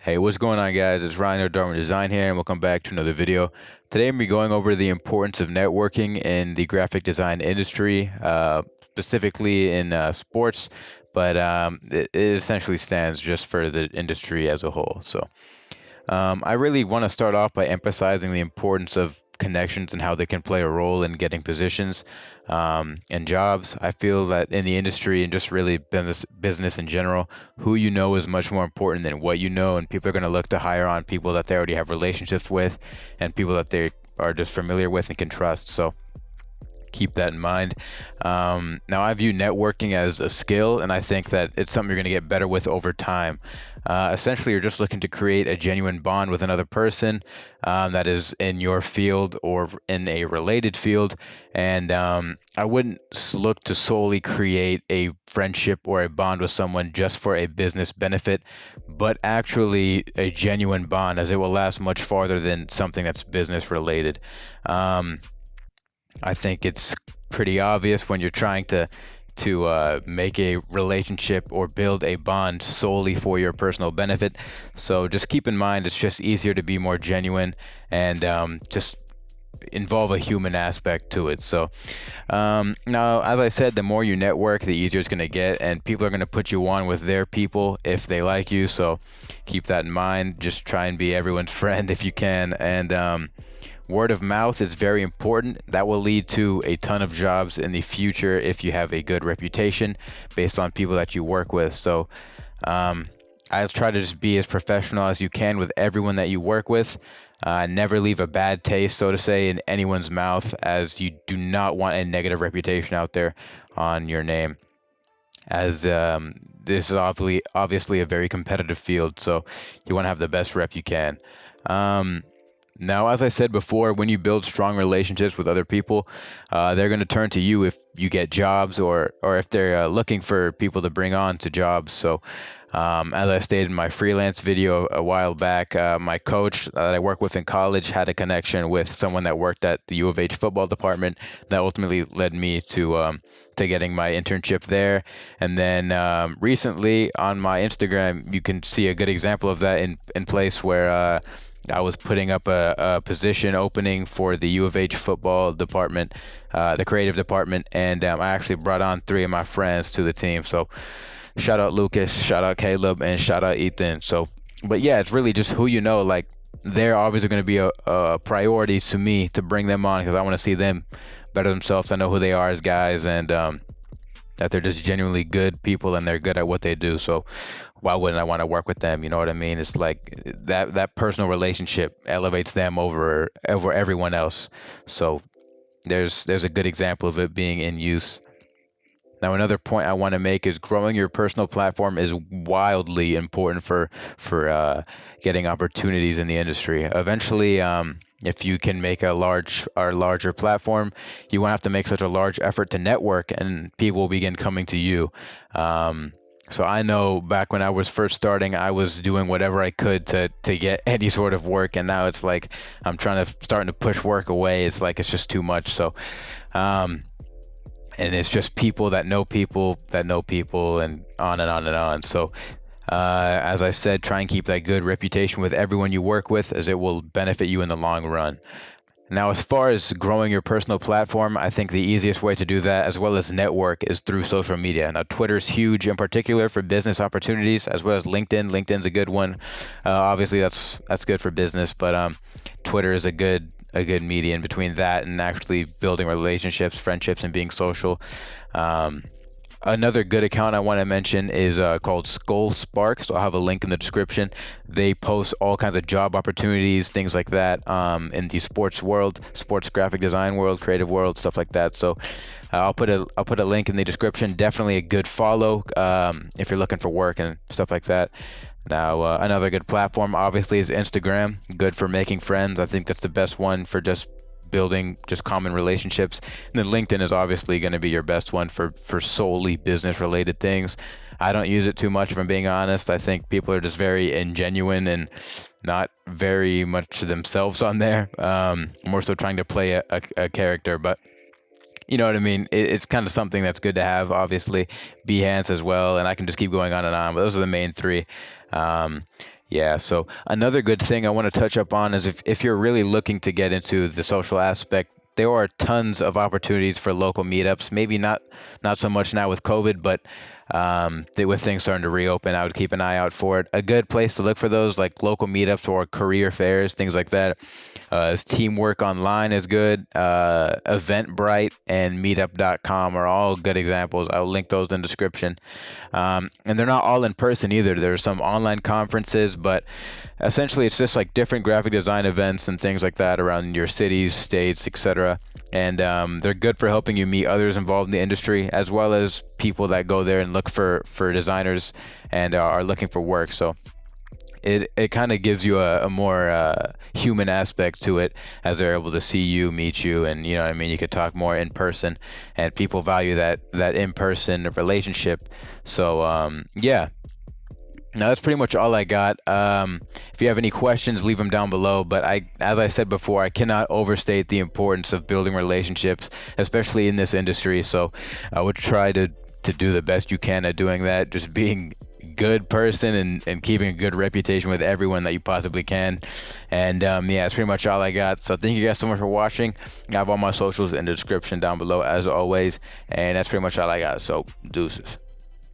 Hey, what's going on, guys? It's Ryan of Darwent Design here, and welcome back to another video. Today, I'm going to be going over the importance of networking in the graphic design industry, specifically in sports, but it essentially stands just for the industry as a whole. I really want to start off by emphasizing the importance of connections and how they can play a role in getting positions and jobs. I feel that in the industry and just really business in general, who you know is much more important than what you know, and people are going to look to hire on people that they already have relationships with and people that they are just familiar with and can trust. So keep that in mind. Now, I view networking as a skill, and I think that it's something you're going to get better with over time. Essentially, you're just looking to create a genuine bond with another person that is in your field or in a related field. And I wouldn't look to solely create a friendship or a bond with someone just for a business benefit, but actually a genuine bond, as it will last much farther than something that's business related. Um, I think it's pretty obvious when you're trying to make a relationship or build a bond solely for your personal benefit. So just keep in mind, it's just easier to be more genuine and just involve a human aspect to it. Now, as I said, the more you network, the easier it's going to get, and people are going to put you on with their people if they like you. So keep that in mind. Just try and be everyone's friend if you can, and word of mouth is very important. That will lead to a ton of jobs in the future if you have a good reputation based on people that you work with. Um, I try to just be as professional as you can with everyone that you work with. Never leave a bad taste, so to say, in anyone's mouth, as you do not want a negative reputation out there on your name. As this is obviously a very competitive field, so you want to have the best rep you can. Um, Now, as I said before, when you build strong relationships with other people, they're going to turn to you if you get jobs or if they're looking for people to bring on to jobs. As I stated in my freelance video a while back, my coach that I work with in college had a connection with someone that worked at the U of H football department that ultimately led me to getting my internship there. And then recently on my Instagram, you can see a good example of that in place where I was putting up a position opening for the U of H football department, the creative department, and I actually brought on three of my friends to the team. So shout out Lucas, shout out Caleb, and shout out Ethan. But yeah, it's really just who you know. Like, they're obviously going to be a priority to me to bring them on because I want to see them better themselves. I know who they are as guys, and that they're just genuinely good people and they're good at what they do. So why wouldn't I want to work with them? You know what I mean? It's like that personal relationship elevates them over everyone else. So there's a good example of it being in use. Now, another point I want to make is growing your personal platform is wildly important for getting opportunities in the industry. Eventually, if you can make a large or larger platform, you won't have to make such a large effort to network, and people will begin coming to you. Um, so I know back when I was first starting, I was doing whatever I could to get any sort of work, and now it's like I'm starting to push work away. It's like it's just too much. Um, and it's just people that know people, and on and on and on. As I said, try and keep that good reputation with everyone you work with, as it will benefit you in the long run. Now, as far as growing your personal platform, I think the easiest way to do that, as well as network, is through social media. Now, Twitter's huge in particular for business opportunities, as well as LinkedIn. LinkedIn's a good one. Obviously, that's good for business, but Twitter is a good median between that and actually building relationships, friendships, and being social. Um, Another good account I want to mention is called Skull Spark. So I'll have a link in the description. They post all kinds of job opportunities, things like that, in the sports world, sports graphic design world, creative world, stuff like that. So I'll put a link in the description. Definitely a good follow if you're looking for work and stuff like that. Now, another good platform obviously is Instagram. Good for making friends. I think that's the best one for just building just common relationships. And then LinkedIn is obviously going to be your best one for solely business related things. I don't use it too much, if I'm being honest. I think people are just very ingenuine and not very much themselves on there. More so trying to play a character, but you know what I mean? It's kind of something that's good to have, obviously. Behance as well, and I can just keep going on and on, but those are the main three. Um, Yeah, so another good thing I want to touch up on is if you're really looking to get into the social aspect, there are tons of opportunities for local meetups. Maybe not so much now with COVID, but with things starting to reopen, I would keep an eye out for it. A good place to look for those, like local meetups or career fairs, things like that. Is Teamwork Online is good. Eventbrite and Meetup.com are all good examples. I'll link those in the description. And they're not all in person either. There's some online conferences, but essentially it's just like different graphic design events and things like that around your cities, states, etc. And they're good for helping you meet others involved in the industry, as well as people that go there and look for designers and are looking for work. So it kind of gives you a more human aspect to it, as they're able to see you, meet you, and you know what I mean. You could talk more in person, and people value that in person relationship. So yeah. No, that's pretty much all I got. If you have any questions, leave them down below. But as I said before, I cannot overstate the importance of building relationships, especially in this industry. So I would try to do the best you can at doing that. Just being a good person and keeping a good reputation with everyone that you possibly can. And yeah, that's pretty much all I got. So thank you guys so much for watching. I have all my socials in the description down below as always. And that's pretty much all I got. So deuces.